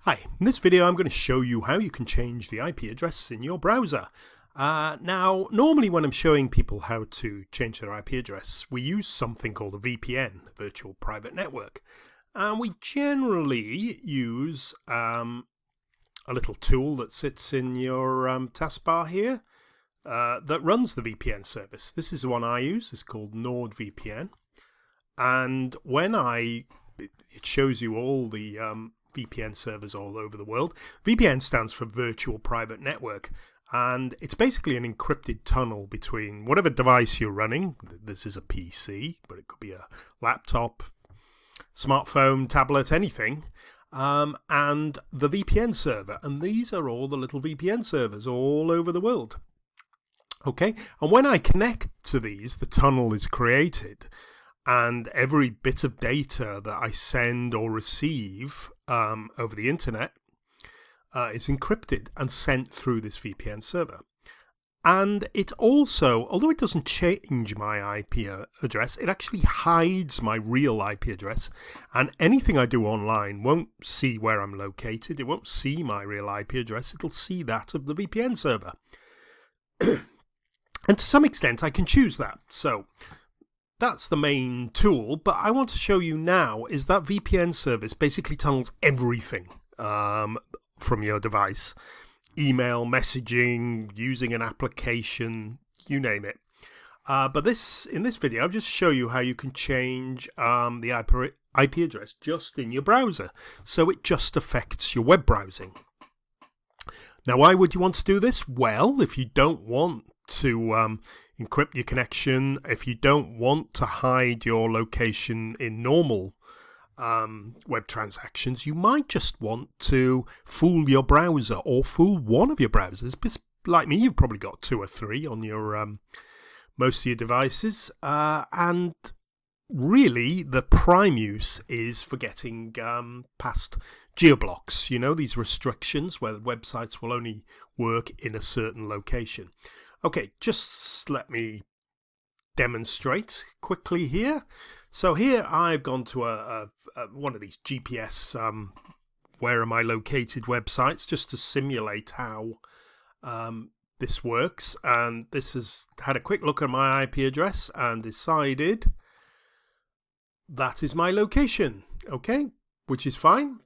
Hi, in this video I'm going to show you how you can change the IP address in your browser. Now, normally when I'm showing people how to change their IP address, we use something called a VPN, a virtual private network. And we generally use a little tool that sits in your taskbar here that runs the VPN service. This is the one I use. It's called NordVPN. And when it shows you all the VPN servers all over the world. VPN stands for Virtual Private Network, and it's basically an encrypted tunnel between whatever device you're running. This is a PC, but it could be a laptop, smartphone, tablet, anything, and the VPN server. And these are all the little VPN servers all over the world. Okay, and when I connect to these, the tunnel is created, and every bit of data that I send or receive over the internet is encrypted and sent through this VPN server. And it also, although it doesn't change my IP address, it actually hides my real IP address. And anything I do online won't see where I'm located. It won't see my real IP address. It'll see that of the VPN server. And to some extent, I can choose that. So that's the main tool, but I want to show you now is that VPN service basically tunnels everything from your device. Email, messaging, using an application, you name it. But in this video, I'll just show you how you can change the IP address just in your browser. So it just affects your web browsing. Now, why would you want to do this? Well, if you don't want to encrypt your connection, if you don't want to hide your location in normal web transactions, you might just want to fool your browser or fool one of your browsers. Like me, you've probably got 2 or 3 on your most of your devices, and really the prime use is for getting past geoblocks, these restrictions where websites will only work in a certain location. Okay, just let me demonstrate quickly here. So here I've gone to one of these GPS where am I located websites just to simulate how this works. And this has had a quick look at my IP address and decided that is my location. Okay, which is fine.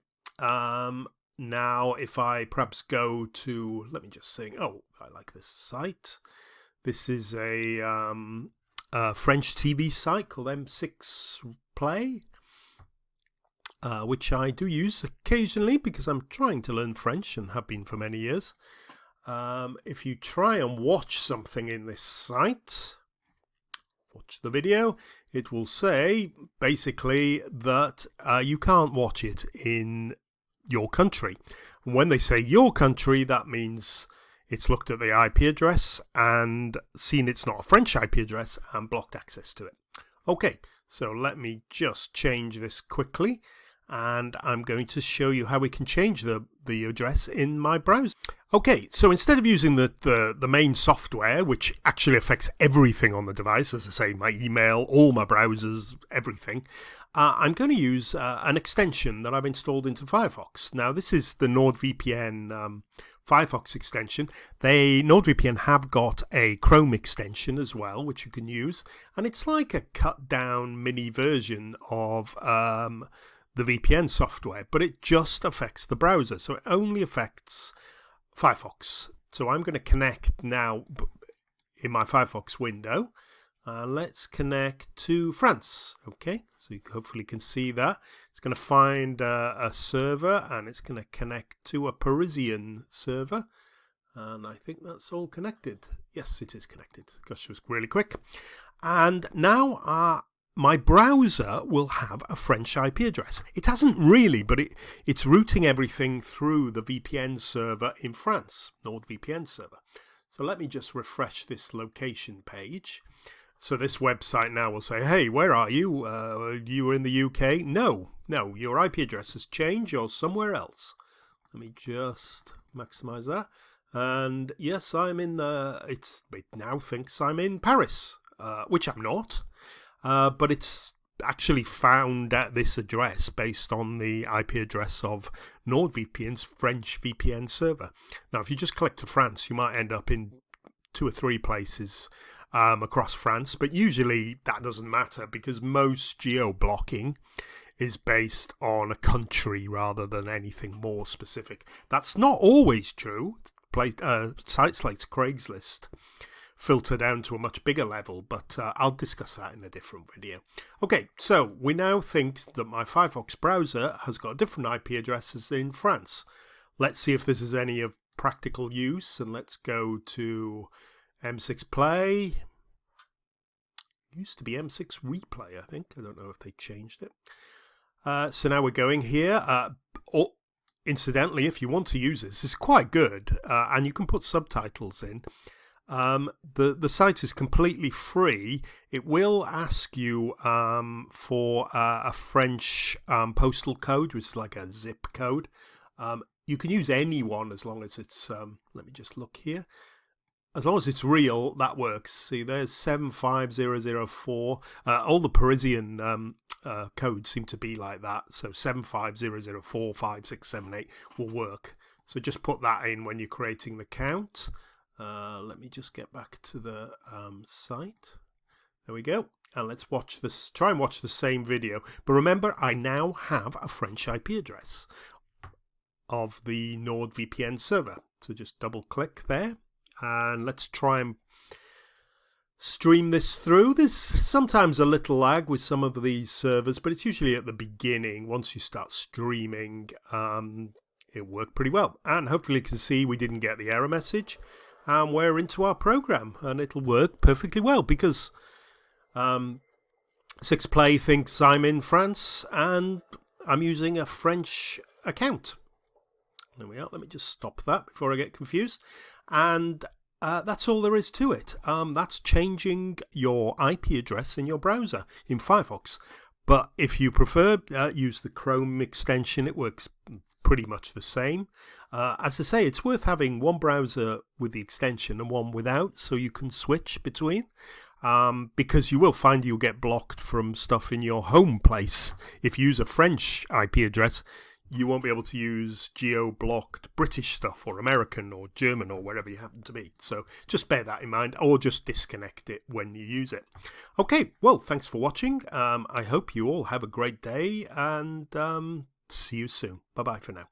Now, if I perhaps go to, let me just think, oh, I like this site. This is a French TV site called M6 Play, which I do use occasionally because I'm trying to learn French and have been for many years. If you try and watch something in this site, watch the video, it will say basically that you can't watch it in your country. And when they say your country, that means it's looked at the IP address and seen it's not a French IP address and blocked access to it. Okay, so let me just change this quickly, and I'm going to show you how we can change the address in my browser. Okay, so instead of using the main software, which actually affects everything on the device, as I say, my email, all my browsers, everything, I'm going to use an extension that I've installed into Firefox. Now, this is the NordVPN Firefox extension. NordVPN have got a Chrome extension as well, which you can use, and it's like a cut down mini version of the VPN software, but it just affects the browser, so it only affects Firefox. So I'm going to connect now in my Firefox window. Let's connect to France. Okay, so you hopefully can see that. It's going to find a server, and it's going to connect to a Parisian server. And I think that's all connected. Yes, it is connected. Gosh, it was really quick. And now my browser will have a French IP address. It hasn't really, but it's routing everything through the VPN server in France, NordVPN server. So let me just refresh this location page. So this website now will say, hey, where are you? You were in the UK? No, your IP address has changed. You're somewhere else. Let me just maximize that. And yes, I'm in it now thinks I'm in Paris, which I'm not. But it's actually found at this address based on the IP address of NordVPN's French VPN server. Now, if you just click to France, you might end up in 2 or 3 places across France, but usually that doesn't matter because most geo-blocking is based on a country rather than anything more specific. That's not always true. Sites like Craigslist filter down to a much bigger level, but I'll discuss that in a different video. Okay, so we now think that my Firefox browser has got different IP addresses in France. Let's see if this is any of practical use, and let's go to M6 Play. Used to be M6 Replay, I think. I don't know if they changed it. So now we're going here. Incidentally, if you want to use this, it's quite good, and you can put subtitles in. The site is completely free. It will ask you for a French postal code, which is like a zip code. You can use any one as long as it's, let me just look here. As long as it's real, that works. See, there's 75004. All the Parisian codes seem to be like that. So 750045678 will work. So just put that in when you're creating the count. Let me just get back to the site. There we go. And let's watch this. Try and watch the same video. But remember, I now have a French IP address of the NordVPN server. So just double click there. And let's try and stream this through. There's sometimes a little lag with some of these servers, but it's usually at the beginning. Once you start streaming, it worked pretty well. And hopefully you can see we didn't get the error message. And we're into our program, and it'll work perfectly well because 6play thinks I'm in France and I'm using a French account. There we are. Let me just stop that before I get confused. And that's all there is to it. That's changing your IP address in your browser in Firefox. But if you prefer, use the Chrome extension. It works pretty much the same. As I say, it's worth having one browser with the extension and one without, so you can switch between. Because you will find you'll get blocked from stuff in your home place. If you use a French IP address, you won't be able to use geo-blocked British stuff or American or German or wherever you happen to be. So just bear that in mind, or just disconnect it when you use it. Okay, well, thanks for watching. I hope you all have a great day, and see you soon. Bye-bye for now.